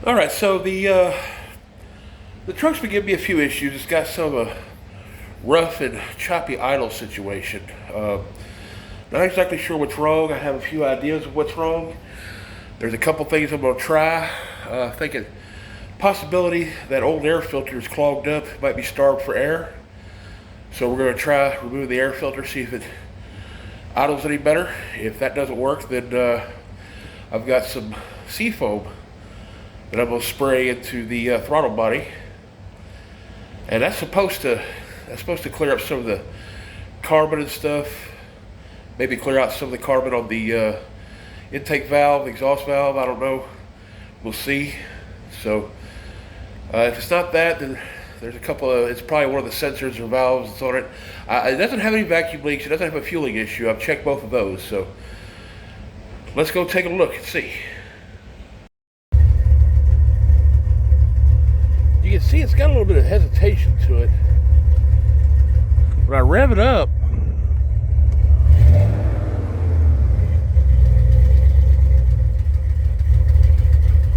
All right, so the truck's been giving me a few issues. It's got some rough and choppy idle situation. Not exactly sure what's wrong. I have a few ideas of what's wrong. There's a couple things I'm gonna try. Thinking possibility that old air filter is clogged up, might be starved for air. So we're gonna try remove the air filter, see if it idles any better. If that doesn't work, then I've got some seafoam that I'm gonna spray into the throttle body, and that's supposed to clear up some of the carbon and stuff. Maybe clear out some of the carbon on the intake valve, exhaust valve. I don't know. We'll see. So if it's not that, then there's a couple of. It's probably one of the sensors or valves that's on it. It doesn't have any vacuum leaks. It doesn't have a fueling issue. I've checked both of those. So let's go take a look and see. You can see it's got a little bit of hesitation to it. When I rev it up,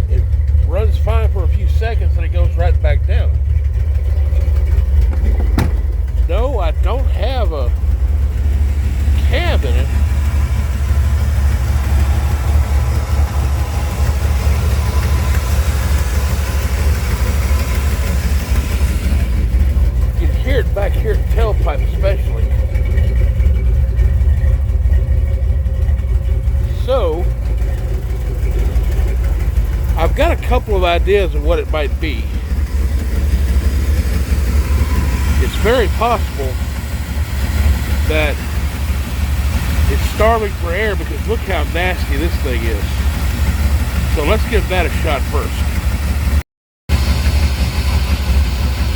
it runs fine for a few seconds and it goes right back down. No, I don't have a cab in it. Hear it back here at the tailpipe especially. So I've got a couple of ideas of what it might be. It's very possible that it's starving for air, because look how nasty this thing is. So let's give that a shot first.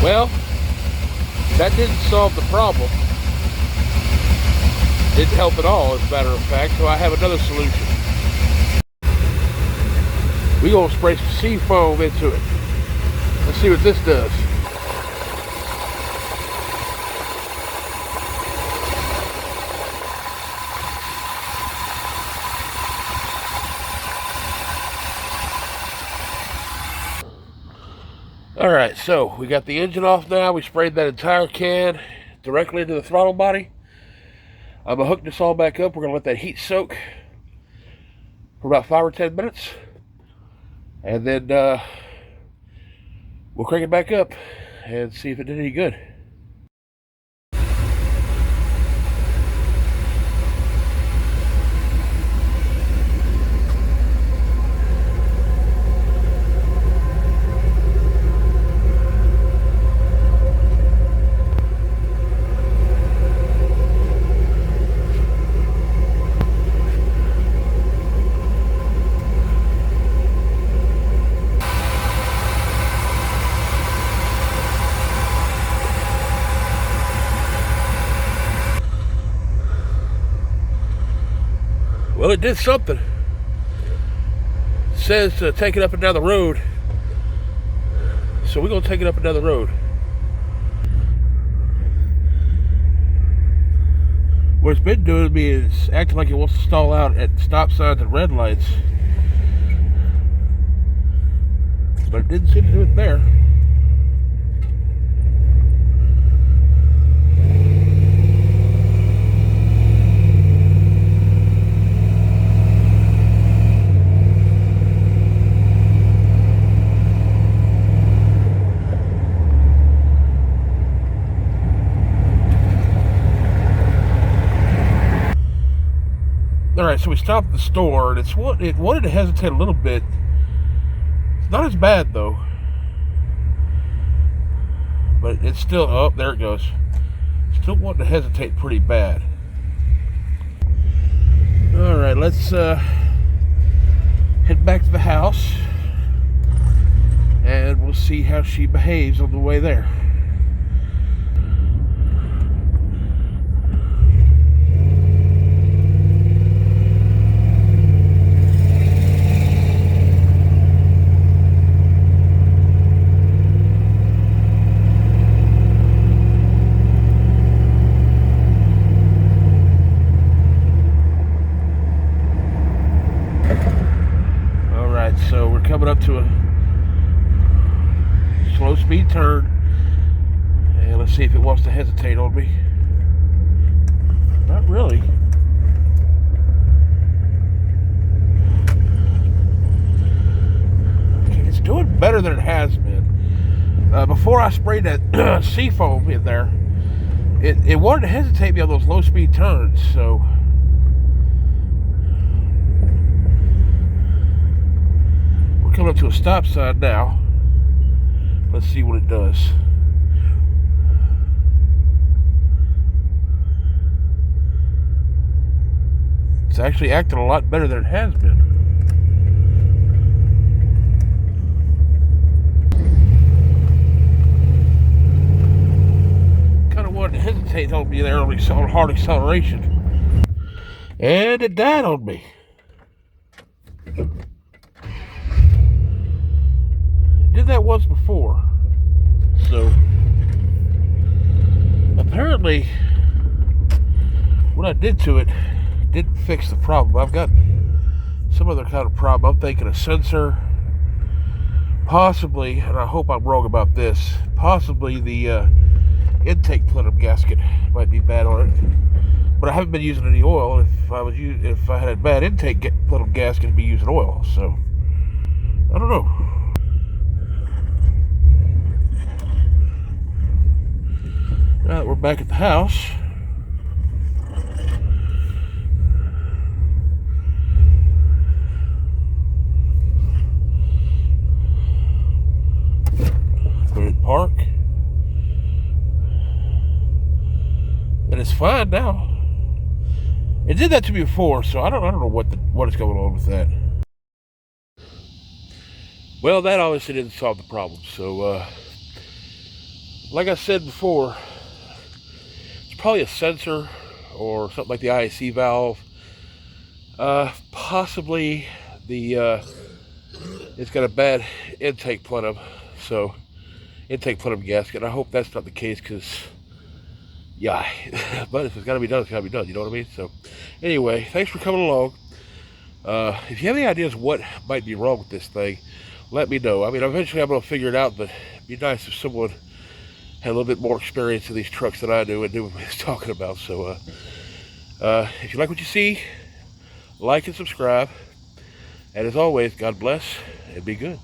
Well, that didn't solve the problem. Didn't help at all, as a matter of fact, so I have another solution. We're gonna spray some sea foam into it. Let's see what this does. Alright, so we got the engine off now. We sprayed that entire can directly into the throttle body. I'm going to hook this all back up. We're going to let that heat soak for about 5 or 10 minutes. And then we'll crank it back up and see if it did any good. Well, it did something. It says to take it up and down the road. So we're going to take it up and down the road. What it's been doing to me is acting like it wants to stall out at stop signs and red lights. But it didn't seem to do it there. Alright, so we stopped at the store, and it wanted to hesitate a little bit. It's not as bad, though. But it's still, oh, there it goes. Still wanting to hesitate pretty bad. Alright, let's head back to the house. And we'll see how she behaves on the way there. So we're coming up to slow speed turn, and let's see if it wants to hesitate on me. Not really. Okay, it's doing better than it has been. Before I sprayed that seafoam in there, it wanted to hesitate me on those low speed turns, so we're coming up to a stop sign now. Let's see what it does. It's actually acting a lot better than it has been. Kind of wanted to hesitate on me there on hard acceleration. And it died on me. Did that once before. So apparently what I did to it didn't fix the problem. I've got some other kind of problem. I'm thinking a sensor, possibly, and I hope I'm wrong about this, possibly the intake plenum gasket might be bad on it. But I haven't been using any oil. If I had a bad intake plenum gasket, I'd be using oil. So I don't know. Now that we're back at the house, we're at park, and it's fine now. It did that to me before, so I don't know what is going on with that. Well, that obviously didn't solve the problem. So, like I said before, probably a sensor or something like the IAC valve. Possibly it's got a bad intake plenum, so intake plenum gasket. I hope that's not the case, because yeah, but if it's got to be done, it's got to be done. You know what I mean? So anyway, thanks for coming along. If you have any ideas what might be wrong with this thing, let me know. I mean, eventually I'm going to figure it out, but it'd be nice if someone had a little bit more experience in these trucks than I do and knew what I was talking about. So if you like what you see, like and subscribe. And as always, God bless and be good.